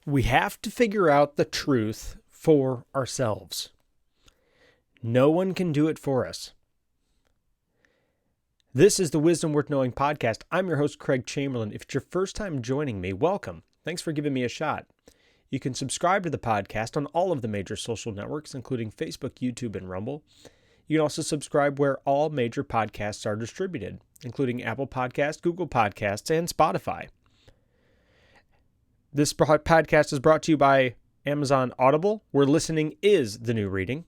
We have to figure out the truth for ourselves. No one can do it for us. This is the Wisdom Worth Knowing podcast. I'm your host, Craig Chamberlain. If it's your first time joining me, welcome. Thanks for giving me a shot. You can subscribe to the podcast on all of the major social networks, including Facebook, YouTube, and Rumble. You can also subscribe where all major podcasts are distributed, including Apple Podcasts, Google Podcasts, and Spotify. This podcast is brought to you by Amazon Audible, where listening is the new reading.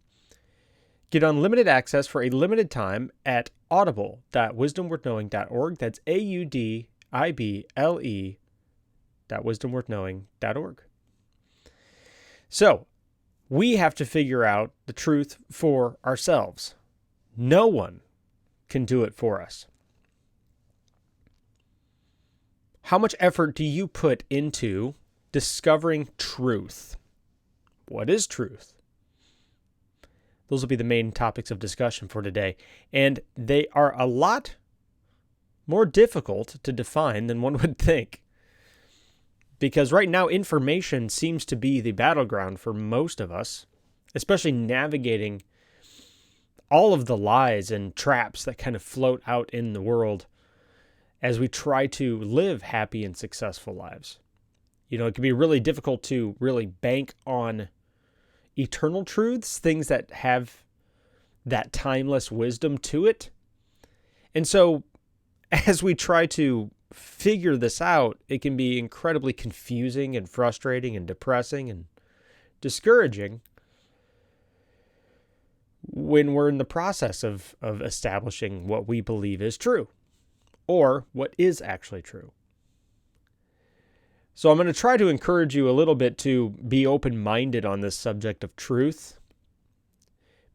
Get unlimited access for a limited time at audible.wisdomworthknowing.org. That's audible.wisdomworthknowing.org. So, we have to figure out the truth for ourselves. No one can do it for us. How much effort do you put into discovering truth? What is truth? Those will be the main topics of discussion for today. And they are a lot more difficult to define than one would think. Because right now, information seems to be the battleground for most of us, especially navigating all of the lies and traps that kind of float out in the world as we try to live happy and successful lives. You know, it can be really difficult to really bank on eternal truths, things that have that timeless wisdom to it. And so as we try to figure this out, it can be incredibly confusing and frustrating and depressing and discouraging when we're in the process of establishing what we believe is true or what is actually true. So I'm going to try to encourage you a little bit to be open-minded on this subject of truth,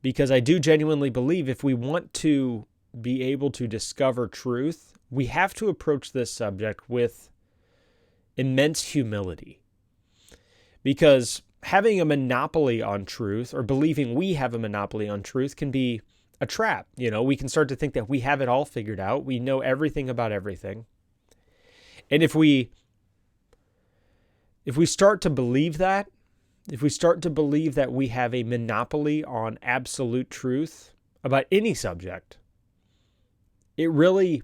because I do genuinely believe if we want to be able to discover truth, we have to approach this subject with immense humility. Because having a monopoly on truth, or believing we have a monopoly on truth, can be a trap. You know, we can start to think that we have it all figured out. We know everything about everything. And if we start to believe that, if we start to believe that we have a monopoly on absolute truth about any subject, it really,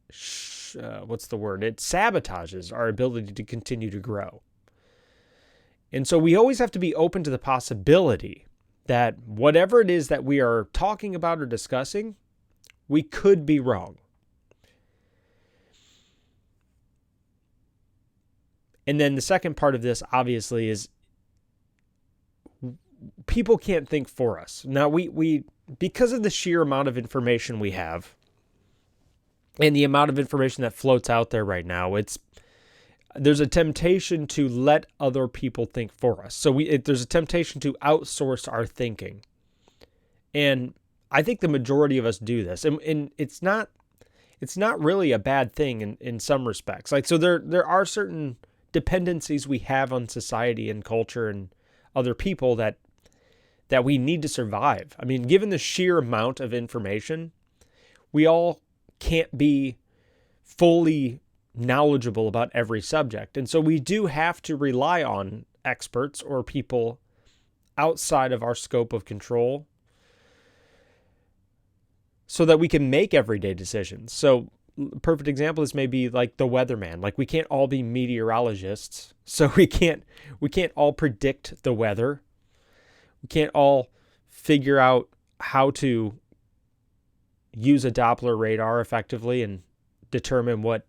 it sabotages our ability to continue to grow. And so we always have to be open to the possibility that whatever it is that we are talking about or discussing, we could be wrong. And then the second part of this, obviously, is people can't think for us. Now, we because of the sheer amount of information we have and the amount of information that floats out there right now, there's a temptation to let other people think for us. So there's a temptation to outsource our thinking. And I think the majority of us do this. And it's not really a bad thing in some respects. Like, so there are certain dependencies we have on society and culture and other people that we need to survive. I mean, given the sheer amount of information, we all can't be fully knowledgeable about every subject. And so we do have to rely on experts or people outside of our scope of control so that we can make everyday decisions. So perfect example is maybe like the weatherman. Like, we can't all be meteorologists, so we can't all predict the weather. We can't all figure out how to use a Doppler radar effectively and determine what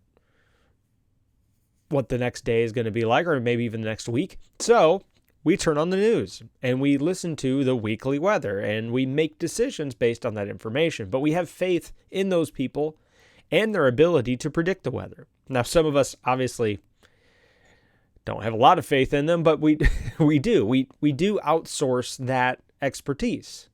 the next day is going to be like, or maybe even the next week. So we turn on the news and we listen to the weekly weather and we make decisions based on that information. But we have faith in those people and their ability to predict the weather. Now, some of us obviously don't have a lot of faith in them, but we do. We do outsource that expertise.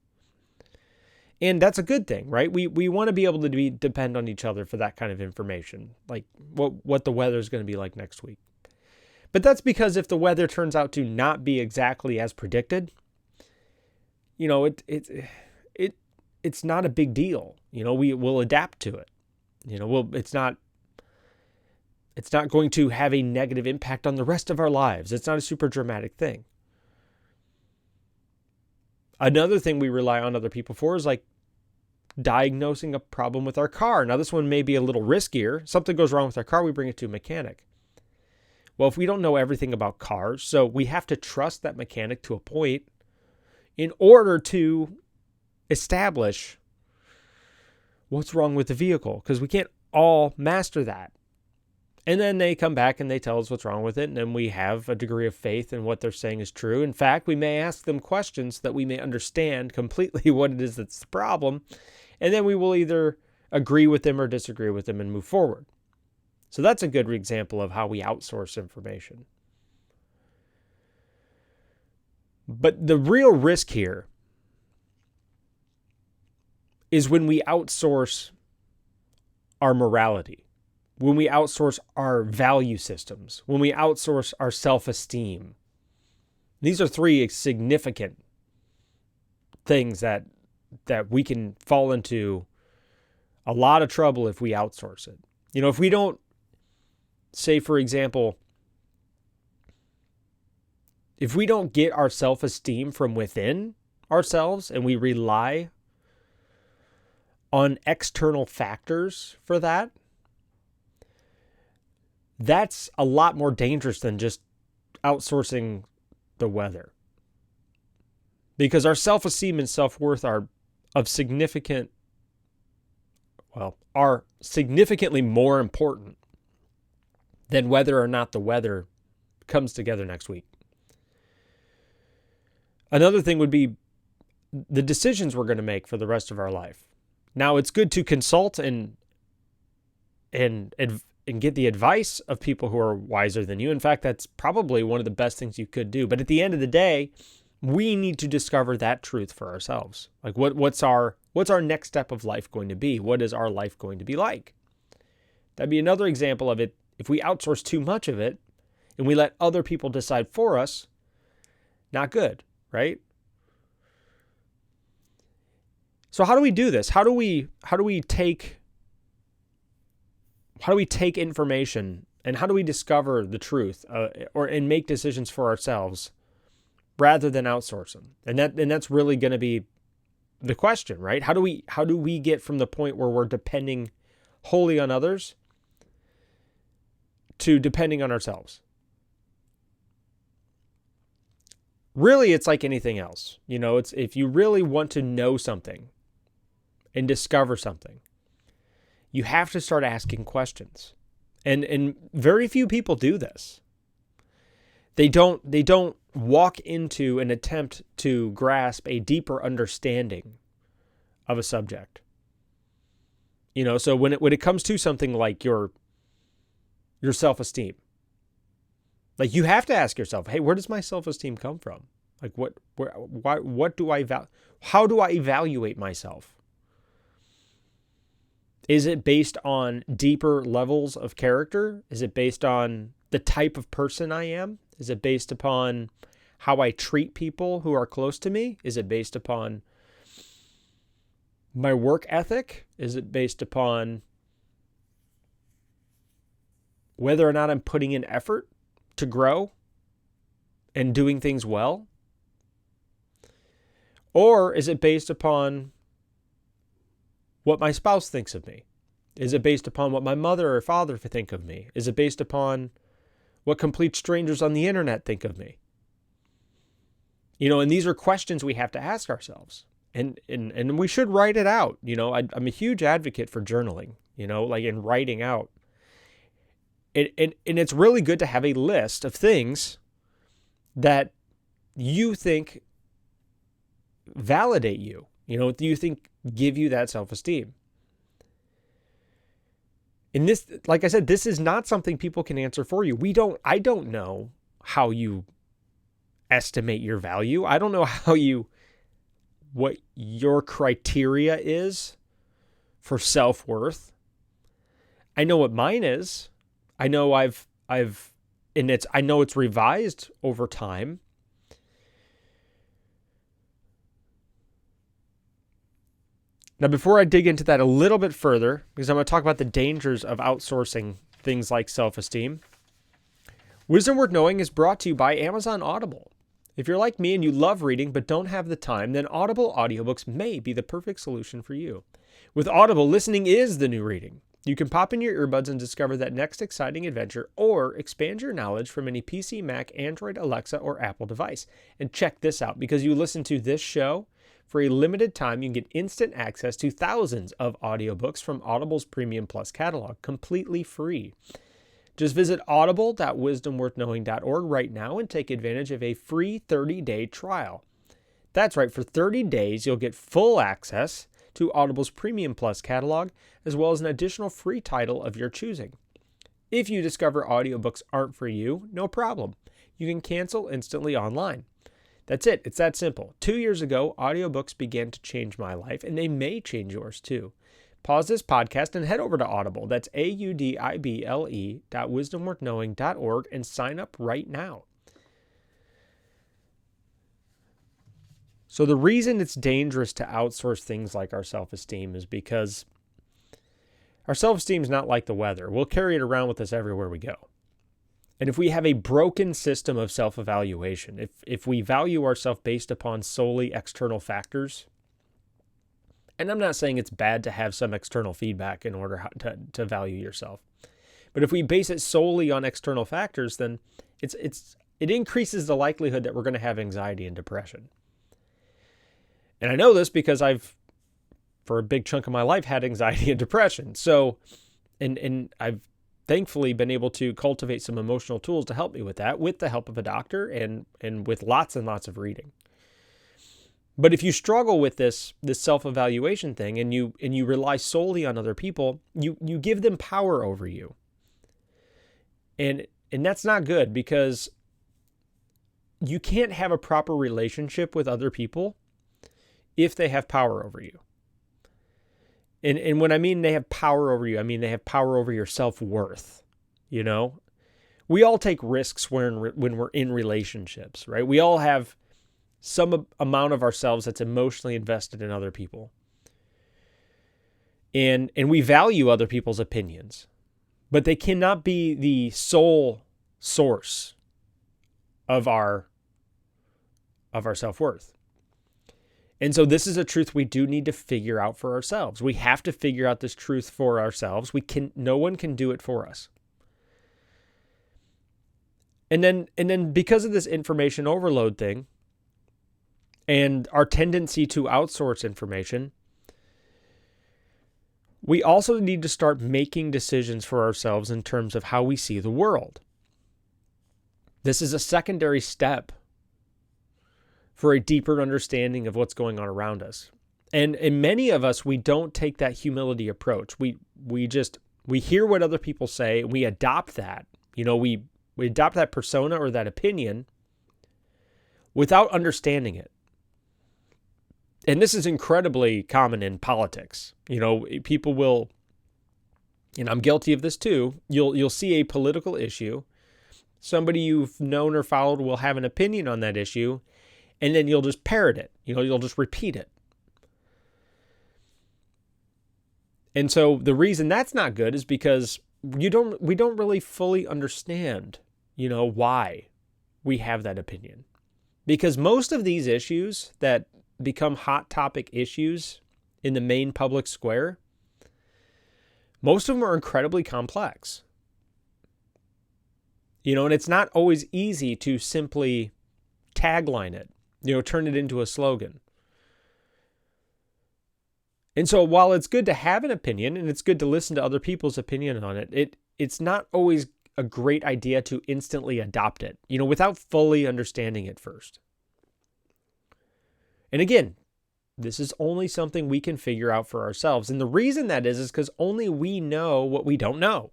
And that's a good thing, right? We want to be able to depend on each other for that kind of information, like what the weather is going to be like next week. But that's because if the weather turns out to not be exactly as predicted, you know, it's not a big deal. You know, we will adapt to it. You know, it's not It's not going to have a negative impact on the rest of our lives. It's not a super dramatic thing. Another thing we rely on other people for is like diagnosing a problem with our car. Now, this one may be a little riskier. Something goes wrong with our car, we bring it to a mechanic. Well, if we don't know everything about cars, so we have to trust that mechanic to a point in order to establish what's wrong with the vehicle, because we can't all master that. And then they come back and they tell us what's wrong with it, and then we have a degree of faith in what they're saying is true. In fact, we may ask them questions that we may understand completely what it is that's the problem, and then we will either agree with them or disagree with them and move forward. So that's a good example of how we outsource information. But the real risk here is when we outsource our morality, when we outsource our value systems, when we outsource our self-esteem. These are three significant things that we can fall into a lot of trouble if we outsource it. If we don't, say, for example, if we don't get our self-esteem from within ourselves and we rely on external factors for that, that's a lot more dangerous than just outsourcing the weather. Because our self-esteem and self-worth are significantly more important than whether or not the weather comes together next week. Another thing would be the decisions we're going to make for the rest of our life. Now, it's good to consult and get the advice of people who are wiser than you. In fact, that's probably one of the best things you could do. But at the end of the day, we need to discover that truth for ourselves. Like what's our next step of life going to be? What is our life going to be like? That'd be another example of it. If we outsource too much of it and we let other people decide for us, not good, right? So how do we do this? How do we take information and how do we discover the truth and make decisions for ourselves rather than outsource them? And that's really going to be the question, right? How do we get from the point where we're depending wholly on others to depending on ourselves? Really, it's like anything else. It's if you really want to know something and discover something, you have to start asking questions. And very few people do this. They don't walk into an attempt to grasp a deeper understanding of a subject. So when it comes to something like your self-esteem, like you have to ask yourself, hey, where does my self-esteem come from? Like how do I evaluate myself? Is it based on deeper levels of character? Is it based on the type of person I am? Is it based upon how I treat people who are close to me? Is it based upon my work ethic? Is it based upon whether or not I'm putting in effort to grow and doing things well? Or is it based upon what my spouse thinks of me? Is it based upon what my mother or father think of me? Is it based upon what complete strangers on the internet think of me? And these are questions we have to ask ourselves. And we should write it out. I'm a huge advocate for journaling, like in writing out. And it's really good to have a list of things that you think validate you, you think give you that self-esteem. And this, like I said, this is not something people can answer for you. I don't know how you estimate your value. I don't know what your criteria is for self-worth. I know what mine is. I know I know it's revised over time. Now, before I dig into that a little bit further, because I'm going to talk about the dangers of outsourcing things like self-esteem. Wisdom Worth Knowing is brought to you by Amazon Audible. If you're like me and you love reading but don't have the time, then Audible audiobooks may be the perfect solution for you. With Audible, listening is the new reading. You can pop in your earbuds and discover that next exciting adventure, or expand your knowledge from any PC, Mac, Android, Alexa, or Apple device. And check this out, because you listen to this show, for a limited time, you can get instant access to thousands of audiobooks from Audible's Premium Plus catalog, completely free. Just visit audible.wisdomworthknowing.org right now and take advantage of a free 30-day trial. That's right, for 30 days, you'll get full access to Audible's Premium Plus catalog, as well as an additional free title of your choosing. If you discover audiobooks aren't for you, no problem. You can cancel instantly online. That's it. It's that simple. 2 years ago, audiobooks began to change my life, and they may change yours too. Pause this podcast and head over to Audible. That's audible.wisdomworthknowing.org and sign up right now. So the reason it's dangerous to outsource things like our self-esteem is because our self-esteem is not like the weather. We'll carry it around with us everywhere we go. And if we have a broken system of self-evaluation, if we value ourselves based upon solely external factors, and I'm not saying it's bad to have some external feedback in order to value yourself, but if we base it solely on external factors, then it increases the likelihood that we're going to have anxiety and depression. And I know this because I've, for a big chunk of my life, had anxiety and depression. So, and I've thankfully been able to cultivate some emotional tools to help me with that, with the help of a doctor and with lots and lots of reading. But if you struggle with this self-evaluation thing and you rely solely on other people, you give them power over you. And that's not good, because you can't have a proper relationship with other people if they have power over you. And when I mean they have power over you, I mean they have power over your self-worth. You know, we all take risks when we're in relationships, right? We all have some amount of ourselves that's emotionally invested in other people. And we value other people's opinions, but they cannot be the sole source of our self-worth. And so this is a truth we do need to figure out for ourselves. We have to figure out this truth for ourselves. No one can do it for us. And then because of this information overload thing and our tendency to outsource information, we also need to start making decisions for ourselves in terms of how we see the world. This is a secondary step for a deeper understanding of what's going on around us. And many of us, we don't take that humility approach. We hear what other people say, and we adopt that. You know, we adopt that persona or that opinion without understanding it. And this is incredibly common in politics. You know, people will, and I'm guilty of this too, you'll see a political issue. Somebody you've known or followed will have an opinion on that issue, and then you'll just parrot it. You know, you'll just repeat it. And so the reason that's not good is because we don't really fully understand, you know, why we have that opinion. Because most of these issues that become hot topic issues in the main public square, most of them are incredibly complex. You know, and it's not always easy to simply tagline it, you know, turn it into a slogan. And so while it's good to have an opinion and it's good to listen to other people's opinion on it, it's not always a great idea to instantly adopt it, you know, without fully understanding it first. And again, this is only something we can figure out for ourselves. And the reason that is because only we know what we don't know.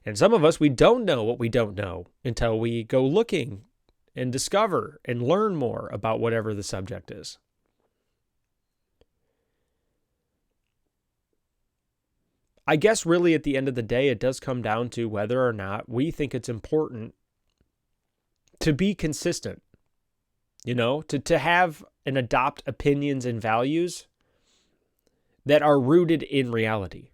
And some of us, we don't know what we don't know until we go looking and discover and learn more about whatever the subject is. I guess really at the end of the day, it does come down to whether or not we think it's important to be consistent, you know, to have and adopt opinions and values that are rooted in reality.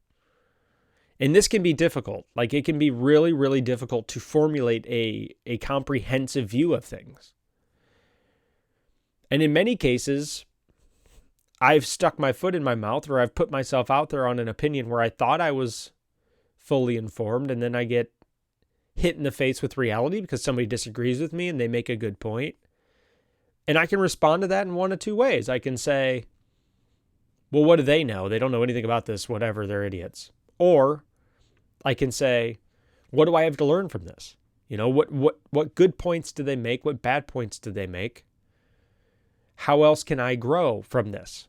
And this can be difficult. Like, it can be really, really difficult to formulate a comprehensive view of things. And in many cases, I've stuck my foot in my mouth, or I've put myself out there on an opinion where I thought I was fully informed, and then I get hit in the face with reality because somebody disagrees with me and they make a good point. And I can respond to that in one of two ways. I can say, well, what do they know? They don't know anything about this, whatever, they're idiots. Or I can say, what do I have to learn from this? What good points do they make? What bad points do they make? How else can I grow from this?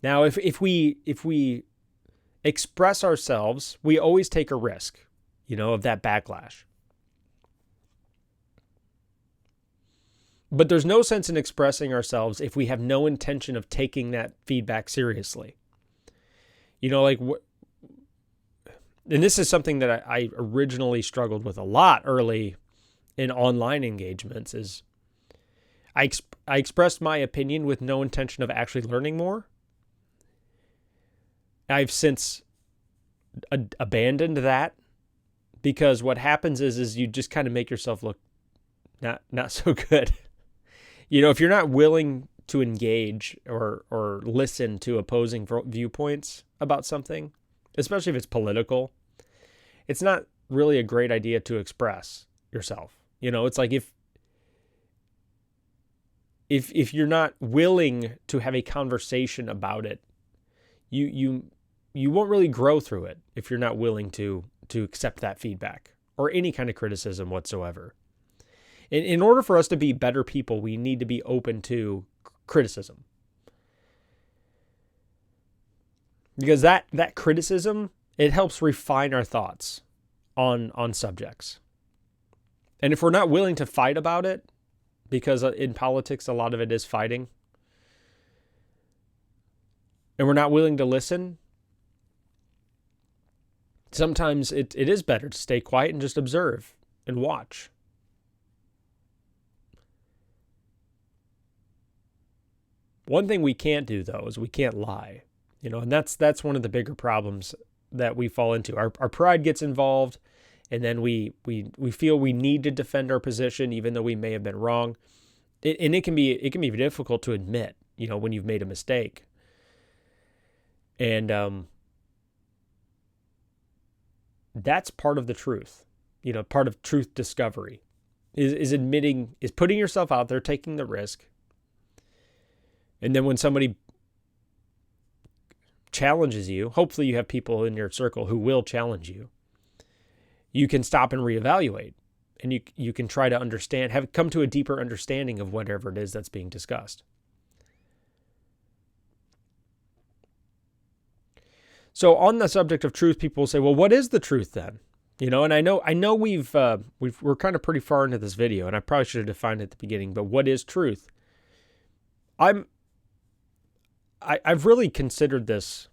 Now, if we express ourselves, we always take a risk, of that backlash. But there's no sense in expressing ourselves if we have no intention of taking that feedback seriously. And this is something that I originally struggled with a lot early in online engagements, is I expressed my opinion with no intention of actually learning more. I've since abandoned that, because what happens is you just kind of make yourself look not so good. If you're not willing to engage or listen to opposing viewpoints about something, especially if it's political, it's not really a great idea to express yourself. It's like if you're not willing to have a conversation about it, you won't really grow through it if you're not willing to accept that feedback or any kind of criticism whatsoever. In order for us to be better people, we need to be open to criticism. Because that criticism, it helps refine our thoughts on subjects. And if we're not willing to fight about it, because in politics, a lot of it is fighting, and we're not willing to listen, sometimes it is better to stay quiet and just observe and watch. One thing we can't do, though, is we can't lie. And that's one of the bigger problems that we fall into. Our pride gets involved, and then we feel we need to defend our position even though we may have been wrong. And it can be difficult to admit, when you've made a mistake. And that's part of the truth. Part of truth discovery is putting yourself out there, taking the risk. And then when somebody challenges you, hopefully you have people in your circle who will challenge you. You can stop and reevaluate, and you can try to understand, come to a deeper understanding of whatever it is that's being discussed. So on the subject of truth, people will say, well, what is the truth then? And I know we're kind of pretty far into this video, and I probably should have defined it at the beginning, but what is truth? I've really considered this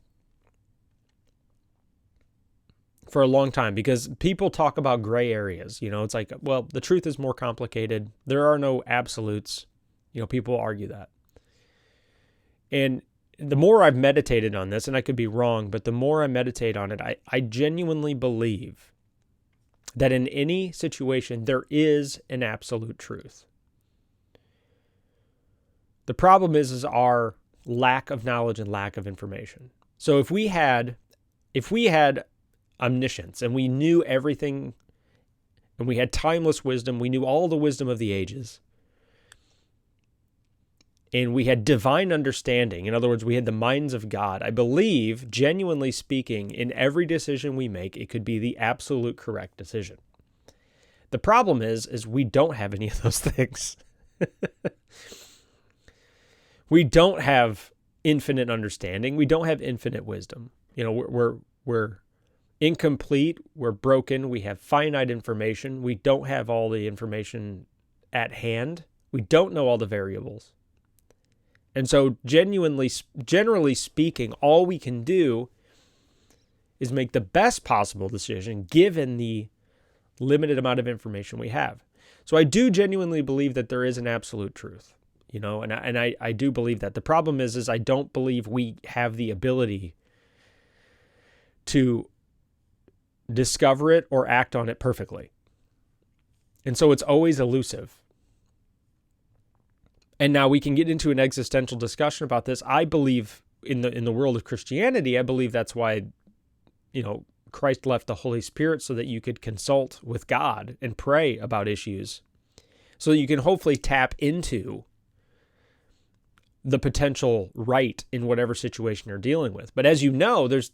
for a long time, because people talk about gray areas. It's like, well, the truth is more complicated. There are no absolutes. People argue that. And the more I've meditated on this, and I could be wrong, but the more I meditate on it, I genuinely believe that in any situation, there is an absolute truth. The problem is our lack of knowledge and lack of information. So if we had omniscience and we knew everything, and we had timeless wisdom, we knew all the wisdom of the ages, and we had divine understanding, in other words, we had the minds of God, I believe, genuinely speaking, in every decision we make, it could be the absolute correct decision. The problem is we don't have any of those things. We don't have infinite understanding. We don't have infinite wisdom. We're incomplete. We're broken. We have finite information. We don't have all the information at hand. We don't know all the variables. And so generally speaking, all we can do is make the best possible decision given the limited amount of information we have. So I do genuinely believe that there is an absolute truth. I do believe that. The problem is I don't believe we have the ability to discover it or act on it perfectly. And so it's always elusive. And now we can get into an existential discussion about this. I believe in the world of Christianity, I believe that's why, Christ left the Holy Spirit so that you could consult with God and pray about issues so that you can hopefully tap into the potential right in whatever situation you're dealing with. But as you know, there's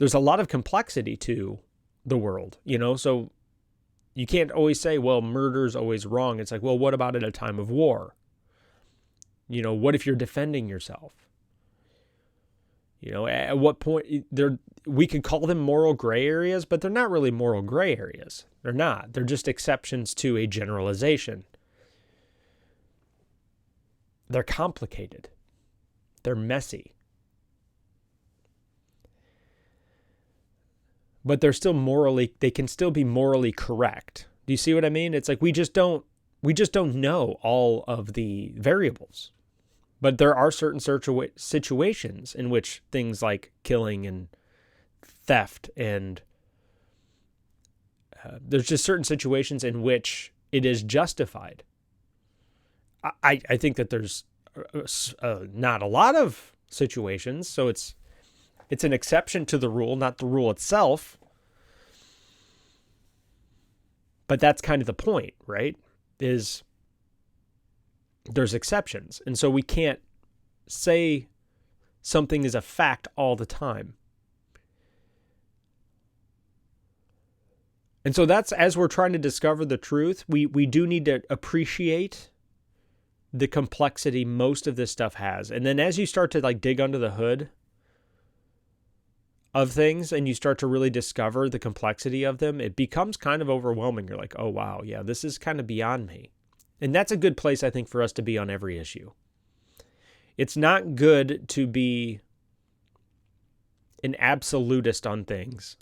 a lot of complexity to the world, so you can't always say, well, murder's always wrong. It's like, well, what about at a time of war? What if you're defending yourself? At what point we could call them moral gray areas, but they're not really moral gray areas. They're not. They're just exceptions to a generalization. They're complicated. They're messy. But they can still be morally correct. Do you see what I mean? It's like we just don't know all of the variables. But there are certain situations in which things like killing and theft and there's just certain situations in which it is justified. I think that there's not a lot of situations, so it's an exception to the rule, not the rule itself. But that's kind of the point, right? Is there's exceptions. And so we can't say something is a fact all the time. And so that's, as we're trying to discover the truth, we do need to appreciate the complexity most of this stuff has. And then as you start to dig under the hood of things and you start to really discover the complexity of them, it becomes kind of overwhelming. You're like, oh, wow, yeah, this is kind of beyond me. And that's a good place, I think, for us to be on every issue. It's not good to be an absolutist on things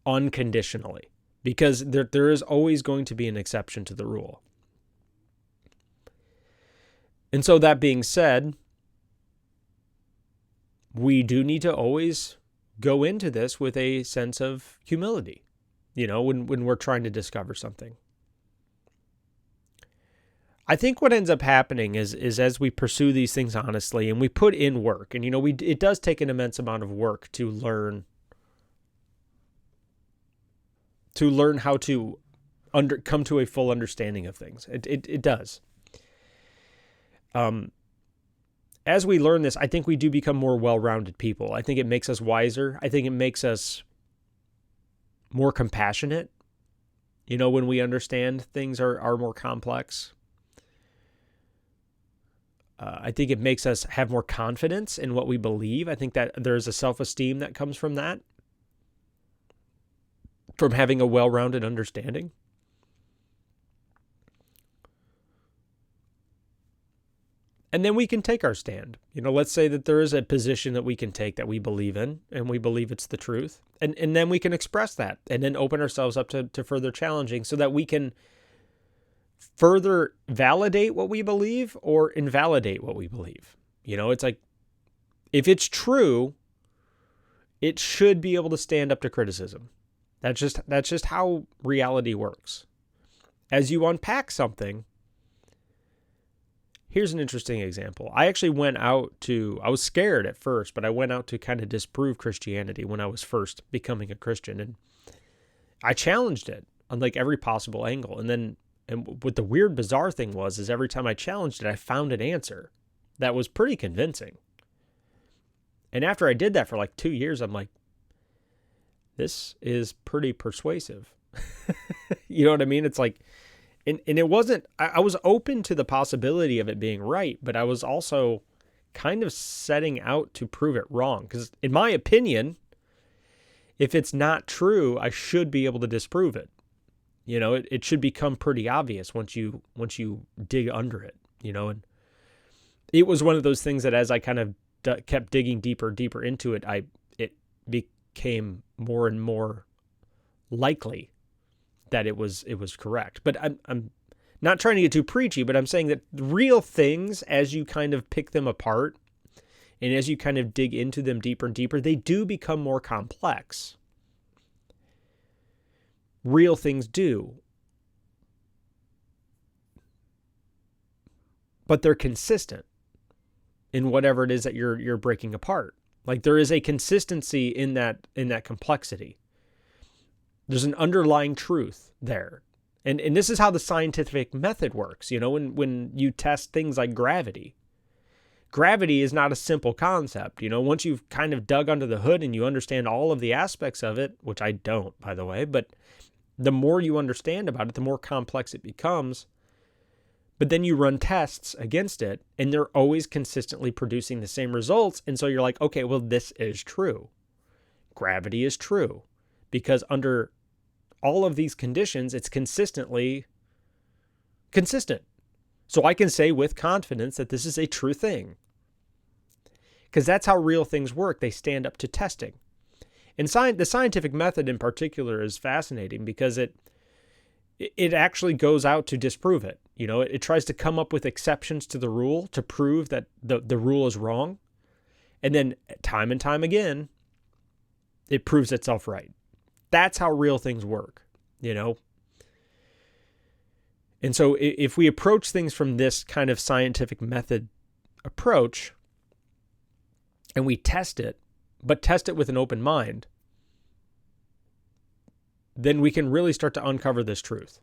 unconditionally, because there is always going to be an exception to the rule. And so that being said, we do need to always go into this with a sense of humility, when we're trying to discover something. I think what ends up happening is as we pursue these things honestly and we put in work, and it does take an immense amount of work to learn how to come to a full understanding of things. It does. As we learn this, I think we do become more well-rounded people. I think it makes us wiser. I think it makes us more compassionate. When we understand things are more complex. I think it makes us have more confidence in what we believe. I think that there's a self-esteem that comes from that, from having a well-rounded understanding. And then we can take our stand. Let's say that there is a position that we can take that we believe in, and we believe it's the truth. And then we can express that and then open ourselves up to further challenging so that we can further validate what we believe or invalidate what we believe. It's like, if it's true, it should be able to stand up to criticism. That's just how reality works. As you unpack something, here's an interesting example. I actually I was scared at first, but I went out to kind of disprove Christianity when I was first becoming a Christian. And I challenged it on every possible angle. And what the weird, bizarre thing is every time I challenged it, I found an answer that was pretty convincing. And after I did that for 2 years, I'm like, this is pretty persuasive. You know what I mean? It's like, and it wasn't, I was open to the possibility of it being right, but I was also kind of setting out to prove it wrong. Because in my opinion, if it's not true, I should be able to disprove it. It should become pretty obvious once you dig under it, and it was one of those things that as I kind of kept digging deeper into it, it became more and more likely that it was correct. But I'm Not trying to get too preachy, but I'm saying that real things, as you kind of pick them apart and as you kind of dig into them deeper and deeper, they do become more complex. Real things do. But they're consistent in whatever it is that you're breaking apart. Like there is a consistency in that complexity. There's an underlying truth there. And this is how the scientific method works. You know, when you test things like gravity. Gravity is not a simple concept. You know, once you've kind of dug under the hood and you understand all of the aspects of it, which I don't, by the way, but the more you understand about it, the more complex it becomes. But then you run tests against it, and they're always consistently producing the same results. And so you're like, okay, well, this is true. Gravity is true. Because under all of these conditions, it's consistently consistent. So I can say with confidence that this is a true thing. Because that's how real things work. They stand up to testing. And the scientific method in particular is fascinating because it actually goes out to disprove it. You know, it tries to come up with exceptions to the rule to prove that the rule is wrong. And then time and time again, it proves itself right. That's how real things work, you know? And so if we approach things from this kind of scientific method approach and we test it, but test it with an open mind, then we can really start to uncover this truth.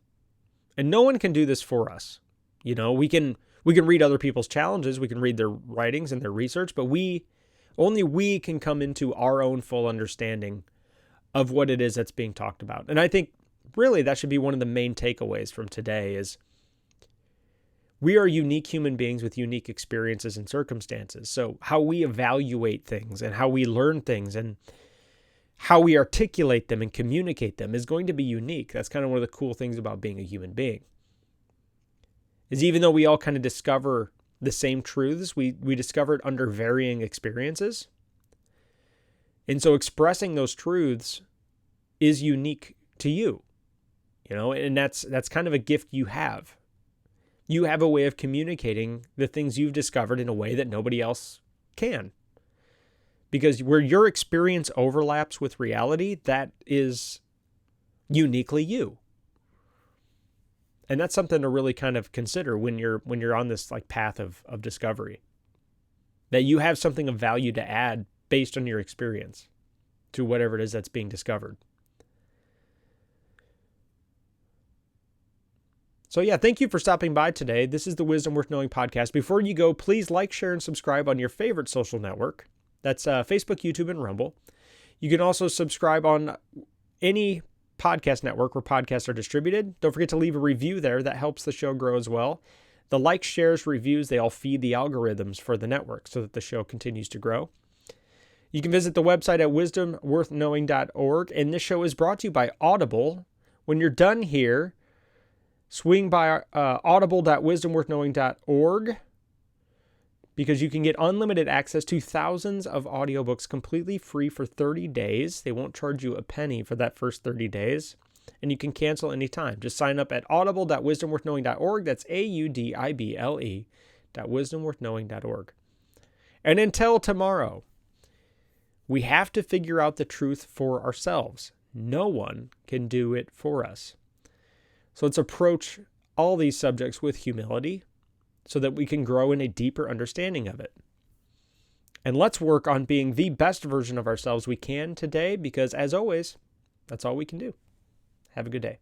And no one can do this for us. You know, we can read other people's challenges, we can read their writings and their research, but only we can come into our own full understanding of what it is that's being talked about. And I think really that should be one of the main takeaways from today is we are unique human beings with unique experiences and circumstances. So how we evaluate things and how we learn things and how we articulate them and communicate them is going to be unique. That's kind of one of the cool things about being a human being. Is even though we all kind of discover the same truths, we discover it under varying experiences. And so expressing those truths is unique to you, you know, and that's kind of a gift you have. You have a way of communicating the things you've discovered in a way that nobody else can. Because where your experience overlaps with reality, that is uniquely you. And that's something to really kind of consider when you're on this like path of discovery. That you have something of value to add based on your experience to whatever it is that's being discovered. So yeah, thank you for stopping by today. This is the Wisdom Worth Knowing podcast. Before you go, please like, share, and subscribe on your favorite social network. That's Facebook, YouTube, and Rumble. You can also subscribe on any podcast network where podcasts are distributed. Don't forget to leave a review there. That helps the show grow as well. The likes, shares, reviews, they all feed the algorithms for the network so that the show continues to grow. You can visit the website at wisdomworthknowing.org. And this show is brought to you by Audible. When you're done here, swing by audible.wisdomworthknowing.org because you can get unlimited access to thousands of audiobooks completely free for 30 days. They won't charge you a penny for that first 30 days. And you can cancel anytime. Just sign up at audible.wisdomworthknowing.org. That's audible.wisdomworthknowing.org. And until tomorrow, we have to figure out the truth for ourselves. No one can do it for us. So let's approach all these subjects with humility so that we can grow in a deeper understanding of it. And let's work on being the best version of ourselves we can today because, as always, that's all we can do. Have a good day.